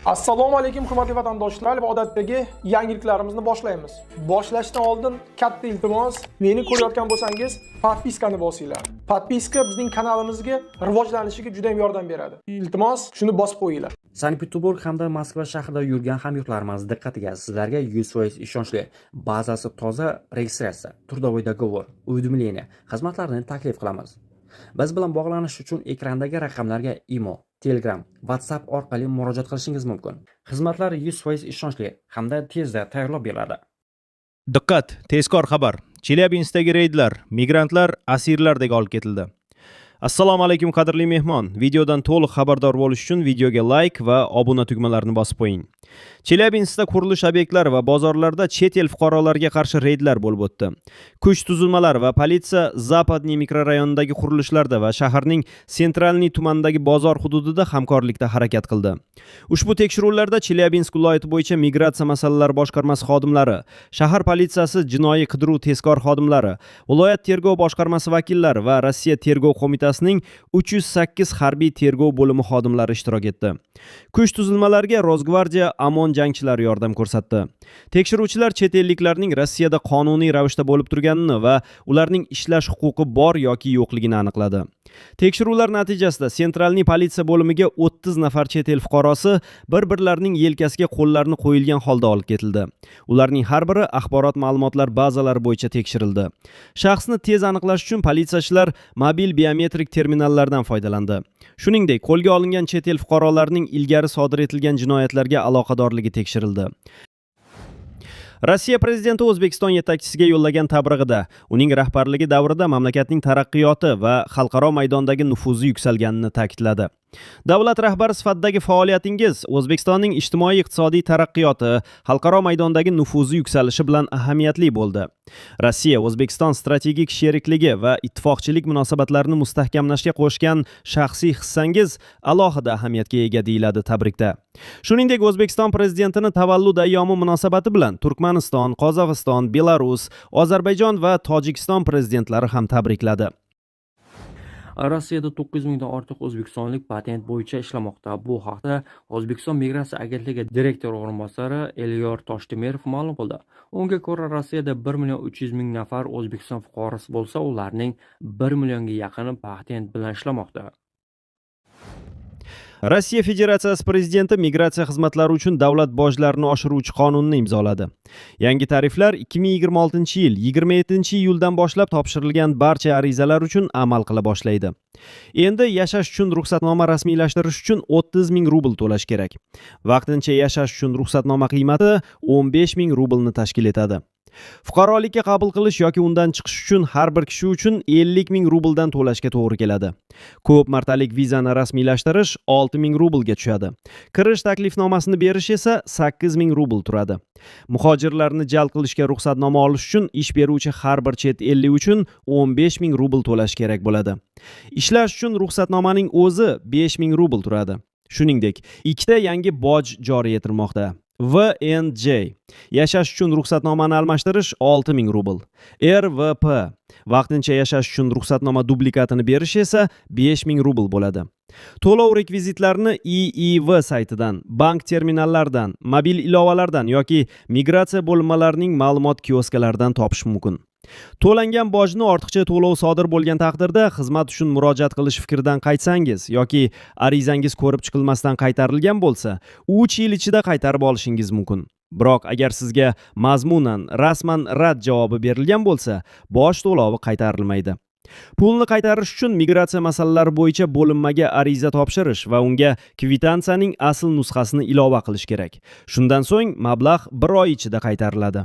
Assalomu alaykum hurmatli vatandoshlar va odatdagi yangiliklarimizni boshlaymiz. Boshlashdan oldin katta iltimos, meni ko'rayotgan bo'lsangiz, podpiskani bosinglar. Podpiska bizning kanalimizga rivojlanishiga juda ham yordam beradi. Iltimos, shuni bosib qo'yinglar. Sankt-Peterburg hamda Moskva shahrida yurgan hamyurtlarimiz diqqatiga sizlarga 100% ishonchli, bazasi toza registratsiya, turdovoy dogovor, uydirmalilik xizmatlarini taklif qilamiz. Biz bilan bog'lanish uchun ekrandagi raqamlarga imo, Telegram, WhatsApp orqali murojaat qilishingiz mumkin. Xizmatlar 100% ishonchli hamda tezda tayyorlab beriladi. Diqqat, tezkor xabar. Chelyabinskdagi reydlar, migrantlar asirlardek olib ketildi. Assalomu alaykum qadrli mehmon. Videodan to'liq xabardor bo'lish uchun videoga like va obuna tugmalarini bosib qo'ying. Chelyabinskda qurilish obyektlar va bozorlarda chet el fuqarolariga qarshi reydlar bo'lib o'tdi. Kuch tuzilmalari va politsiya Zapadniy mikrorayonidagi qurilishlarda va shaharning Sentralniy tumanidagi bozor hududida hamkorlikda harakat qildi. Ushbu tekshiruvlarda Chelyabinsk viloyati bo'yicha migratsiya masalalari boshqarmasi xodimlari, shahar politsiyasi jinoiy qidiruv tezkor xodimlari, viloyat tergov boshqarmasi vakillari va Rossiya tergov qo'mitasining 308 harbiy tergov bo'limi xodimlari ishtirok etdi. Kuch tuzilmalariga Rosgvardiya Amon jangchilari yordam ko'rsatdi. Tekshiruvchilar chet elliklarning Rossiyada qonuniy ravishda bo'lib turganini va ularning ishlash huquqi bor yoki yo'qligini aniqladi. Tekshiruvlar natijasida Sentralniy politsiya bo'limiga 30 nafar chet el fuqarosi bir-birlarining yelkasiga qo'llarini qo'yilgan holda olib ketildi. Ularning har biri axborot ma'lumotlar bazalari bo'yicha tekshirildi. Shaxsni tez aniqlash uchun politsiyachilar mobil biometrik terminallardan foydalandi. Shuningdek, qo'lga olingan chet el fuqarolarining ilgari sodir etilgan jinoyatlarga aloqadorligi tekshirildi. Rossiya prezidenti O'zbekiston yetakchisiga yo'llagan tabrig'ida uning rahbarligi davrida mamlakatning taraqqiyoti va xalqaro maydondagi nufuzi yuksalganini ta'kidladi. Davlat rahbari sifatidagi faoliyatingiz O'zbekistonning ijtimoiy-iqtisodiy taraqqiyoti, xalqaro maydondagi nufuzi yuksalishi bilan ahamiyatli bo'ldi. Rossiya O'zbekiston strategik sherikligi va ittifoqchilik munosabatlarini mustahkamlashga qo'shgan shaxsiy hissangiz alohida ahamiyatga ega deyiladi tabrikda. Shuningdek, O'zbekiston prezidentini tavallud ayyomi munosabati bilan Turkmaniston, Qozog'iston, Belarus, Ozarbayjon va Tojikiston prezidentlari ham tabrikladi. Rossiyada 9 mingdan ortiq o'zbekistonlik patent bo'yicha ishlamoqda. Bu haqda O'zbekiston migratsiya agentligi direktor o'rinbosari Elyor Toshtemirov ma'lum qildi. Unga ko'ra, Rossiyada 1.300.000 nafar O'zbekiston fuqarosi bo'lsa, ularning 1 millionga yaqini patent bilan ishlamoqda. Rossiya Federatsiyasi prezidenti migratsiya xizmatlari uchun davlat bojlarini oshiruvchi qonunni imzoladi. Yangi tariflar 2026-yil 27-iyuldan boshlab topshirilgan barcha arizalar uchun amal qila boshlaydi. Endi yashash uchun ruxsatnoma rasmiylashtirish uchun 30 ming rubl to'lash kerak. Vaqtincha yashash uchun ruxsatnoma qiymati 15 ming rublni tashkil etadi. Fuqarolikka qabul qilish yoki undan chiqish uchun har bir kishi uchun 50 ming rubldan to'lashga to'g'ri keladi. Ko'p martalik vizani rasmiylashtirish 6 ming rublga tushadi. Kirish taklifnomasini berish esa 8 ming rubl turadi. Muhojirlarni jalb qilishga ruxsatnoma olish uchun ish beruvchi har bir chet ellik uchun 15 ming rubl to'lash kerak bo'ladi. Ishlash uchun ruxsatnomaning o'zi 5 ming rubl turadi. Shuningdek, ikkita yangi boj joriy etilmoqda. VNJ yashash uchun ruxsatnomani almashtirish 6 ming rubl. RVP vaqtincha yashash uchun ruxsatnoma dublikatini berish esa 5 ming rubl bo'ladi. To'lov rekvizitlarini IIV saytidan, bank terminallaridan, mobil ilovalardan yoki migratsiya bo'linmalarining ma'lumot kioskalaridan topish mumkin. To'langan bojni ortiqcha to'lov sodir bo'lgan taqdirda xizmat uchun murojaat qilish fikridan qaytsangiz yoki arizangiz ko'rib chiqilmasdan qaytarilgan bo'lsa, 3 yil ichida qaytarib olishingiz mumkin. Biroq agar sizga mazmunan, rasman rad javobi berilgan bo'lsa, boj to'lovi qaytarilmaydi. Pulni qaytarish uchun migratsiya masalalari bo'yicha bo'linmaga ariza topshirish va unga kvitansiyaning asl nusxasini ilova qilish kerak. Shundan so'ng mablag' 1 oy ichida qaytariladi.